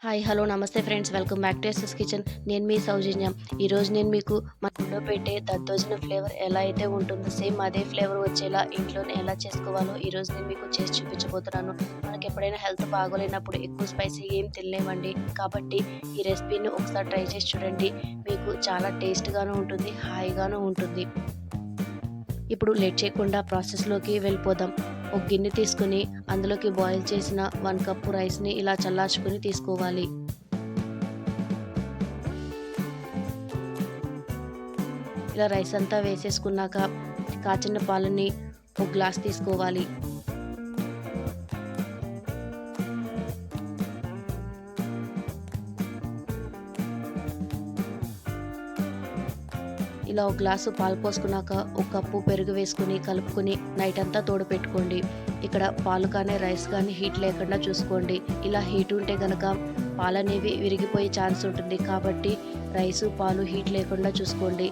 Hi hello నమస్తే friends, welcome back to SS kitchen. నేను మీ సౌజన్య. ఈరోజు నేను మీకు మన ఇంట్లో పెట్టే దద్దోజన ఫ్లేవర్ ఎలా అయితే ఉంటుందో సేమ్ అదే ఫ్లేవర్ వచ్చేలా ఇంట్లోనే ఎలా చేసుకోవాలో ఈరోజు నేను మీకు చేసి చూపించబోతున్నాను. మనకి ఎప్పుడైనా హెల్త్ బాగోలేనప్పుడు ఎక్కువ స్పైసీ ఏం తినలేమండి. కాబట్టి ఈ రెసిపీని ఒకసారి ట్రై చేసి చూడండి. మీకు చాలా టేస్ట్గాను ఉంటుంది, హాయిగాను ఉంటుంది. ఇప్పుడు లేట్ చేయకుండా ప్రాసెస్లోకి వెళ్ళిపోదాం. ఒక గిన్నె తీసుకుని అందులోకి బాయిల్ చేసిన 1 కప్పు రైస్ని ఇలా చల్లార్చుకుని తీసుకోవాలి. ఇలా రైస్ అంతా వేసేసుకున్నాక కాచిన పాలని ఒక గ్లాస్ తీసుకోవాలి. ఇలా ఒక గ్లాసు పాలు పోసుకున్నాక ఒక కప్పు పెరుగు వేసుకుని కలుపుకొని నైట్ అంతా తోడుపెట్టుకోండి. ఇక్కడ పాలు కానీ రైస్ కానీ హీట్ లేకుండా చూసుకోండి. ఇలా హీట్ ఉంటే కనుక పాలు అనేవి విరిగిపోయే ఛాన్స్ ఉంటుంది. కాబట్టి రైసు పాలు హీట్ లేకుండా చూసుకోండి.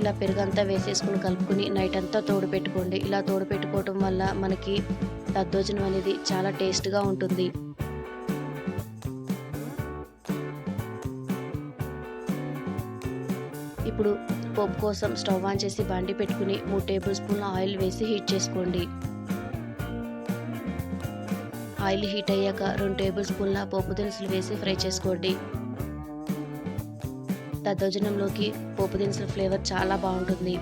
ఇలా పెరుగంతా వేసేసుకుని కలుపుకొని నైట్ అంతా తోడుపెట్టుకోండి. ఇలా తోడుపెట్టుకోవటం వల్ల మనకి దద్దోజనం అనేది చాలా టేస్ట్గా ఉంటుంది. ఇప్పుడు పోపు కోసం స్టవ్ ఆన్ చేసి బాండి పెట్టుకుని 3 టేబుల్ స్పూన్ల ఆయిల్ వేసి హీట్ చేసుకోండి. ఆయిల్ హీట్ అయ్యాక 2 టేబుల్ స్పూన్ల పోపు దినుసులు వేసి ఫ్రై చేసుకోండి. దద్దోజనంలోకి పోపు దినుసుల ఫ్లేవర్ చాలా బాగుంటుంది.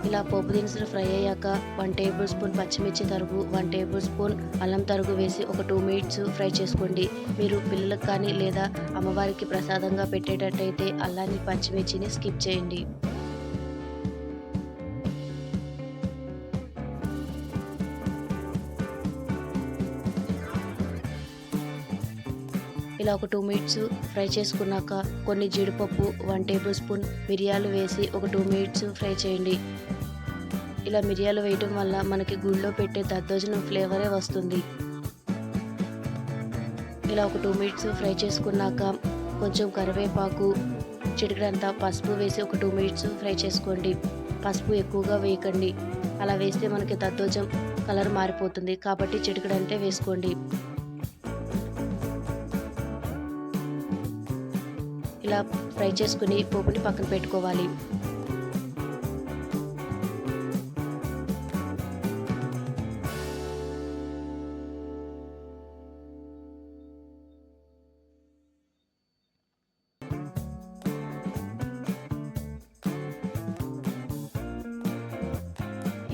ఇలా పోపు దినుసులు ఫ్రై అయ్యాక 1 టేబుల్ స్పూన్ పచ్చిమిర్చి తరుగు, 1 టేబుల్ స్పూన్ అల్లం తరుగు వేసి ఒక 2 మినిట్స్ ఫ్రై చేసుకోండి. మీరు పిల్లలకు కానీ లేదా అమ్మవారికి ప్రసాదంగా పెట్టేటట్టయితే అల్లాన్ని పచ్చిమిర్చిని స్కిప్ చేయండి. ఇలా ఒక 2 మినిట్స్ ఫ్రై చేసుకున్నాక కొన్ని జీడిపప్పు, 1 టేబుల్ స్పూన్ మిరియాలు వేసి ఒక 2 మినిట్స్ ఫ్రై చేయండి. ఇలా మిరియాలు వేయటం వల్ల మనకి గుళ్ళో పెట్టే దద్దోజనం ఫ్లేవరే వస్తుంది. ఇలా ఒక 2 మినిట్స్ ఫ్రై చేసుకున్నాక కొంచెం కరివేపాకు, చిటికెడంతా పసుపు వేసి ఒక 2 మినిట్స్ ఫ్రై చేసుకోండి. పసుపు ఎక్కువగా వేయకండి, అలా వేస్తే మనకి దద్దోజనం కలర్ మారిపోతుంది. కాబట్టి చిటికెడంతే వేసుకోండి. ఇలా ఫ్రై చేసుకుని పోపుని పక్కన పెట్టుకోవాలి.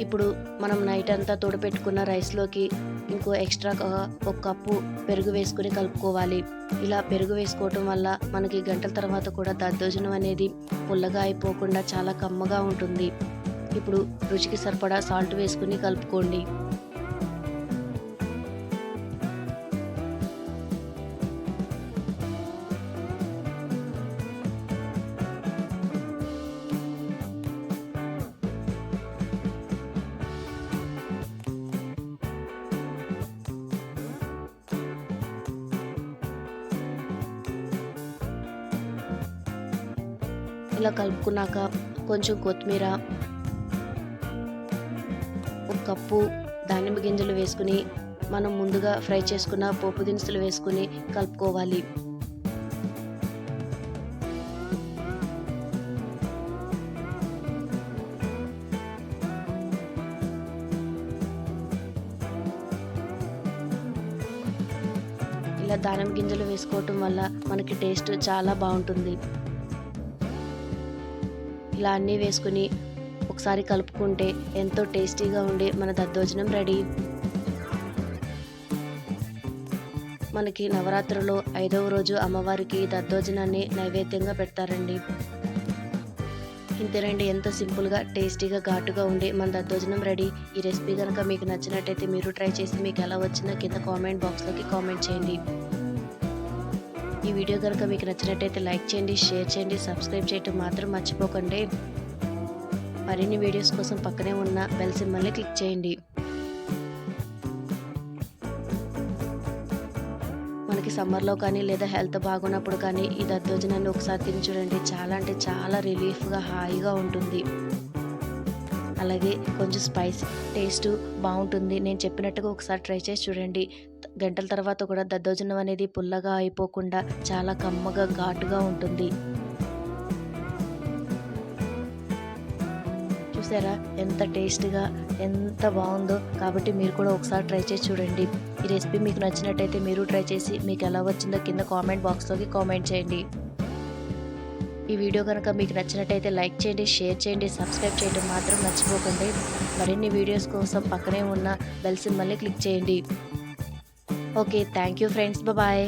ఇప్పుడు మనం నైట్ అంతా తోడపెట్టుకున్న రైస్లోకి ఇంకో ఎక్స్ట్రా ఒక కప్పు పెరుగు వేసుకుని కలుపుకోవాలి. ఇలా పెరుగు వేసుకోవటం వల్ల మనకి గంటల తర్వాత కూడా దద్దోజనం అనేది పుల్లగా అయిపోకుండా చాలా కమ్మగా ఉంటుంది. ఇప్పుడు రుచికి సరిపడా సాల్ట్ వేసుకుని కలుపుకోండి. ఇలా కలుపుకున్నాక కొంచెం కొత్తిమీర, ఒక కప్పు దానిమ్మ గింజలు వేసుకుని మనం ముందుగా ఫ్రై చేసుకున్న పోపు దినుసులు వేసుకుని కలుపుకోవాలి. ఇలా దానిమ్మ గింజలు వేసుకోవటం వల్ల మనకి టేస్ట్ చాలా బాగుంటుంది. ఇలా అన్నీ వేసుకుని ఒకసారి కలుపుకుంటే ఎంతో టేస్టీగా ఉండే మన దద్దోజనం రెడీ. మనకి నవరాత్రిలో 5వ రోజు అమ్మవారికి దద్దోజనాన్ని నైవేద్యంగా పెడతారండి. ఇంతేనండి, ఎంతో సింపుల్గా టేస్టీగా ఘాటుగా ఉండే మన దద్దోజనం రెడీ. ఈ రెసిపీ కనుక మీకు నచ్చినట్టయితే మీరు ట్రై చేసి మీకు ఎలా వచ్చిందో కింద కామెంట్ బాక్స్లోకి కామెంట్ చేయండి. ఈ వీడియో కనుక మీకు నచ్చినట్టయితే లైక్ చేయండి, షేర్ చేయండి, సబ్స్క్రైబ్ చేయటం మాత్రం మర్చిపోకండి. మరిన్ని వీడియోస్ కోసం పక్కనే ఉన్న బెల్ సింబల్ని క్లిక్ చేయండి. మనకి సమ్మర్లో కానీ లేదా హెల్త్ బాగున్నప్పుడు కానీ ఈ దద్దోజనాన్ని ఒకసారి తిని చూడండి. చాలా అంటే చాలా రిలీఫ్గా హాయిగా ఉంటుంది. అలాగే కొంచెం స్పైసీ టేస్ట్ బాగుంటుంది. నేను చెప్పినట్టుగా ఒకసారి ట్రై చేసి చూడండి. గంటల తర్వాత కూడా దద్దోజనం అనేది పుల్లగా అయిపోకుండా చాలా కమ్మగా ఘాటుగా ఉంటుంది. చూసారా ఎంత టేస్ట్‌గా ఎంత బావుందో. కాబట్టి మీరు కూడా ఒకసారి ట్రై చేసి చూడండి. ఈ రెసిపీ మీకు నచ్చినట్టయితే మీరు ట్రై చేసి మీకు ఎలా వచ్చిందో కింద కామెంట్ బాక్స్‌లోకి కామెంట్ చేయండి. ఈ వీడియో కనుక మీకు నచ్చినట్టయితే లైక్ చేయండి, షేర్ చేయండి, సబ్స్క్రైబ్ చేయడం మాత్రం మర్చిపోకండి. మరిన్ని వీడియోస్ కోసం పక్కనే ఉన్న బెల్ సింబల్‌ని క్లిక్ చేయండి. Okay. Thank you friends. Bye.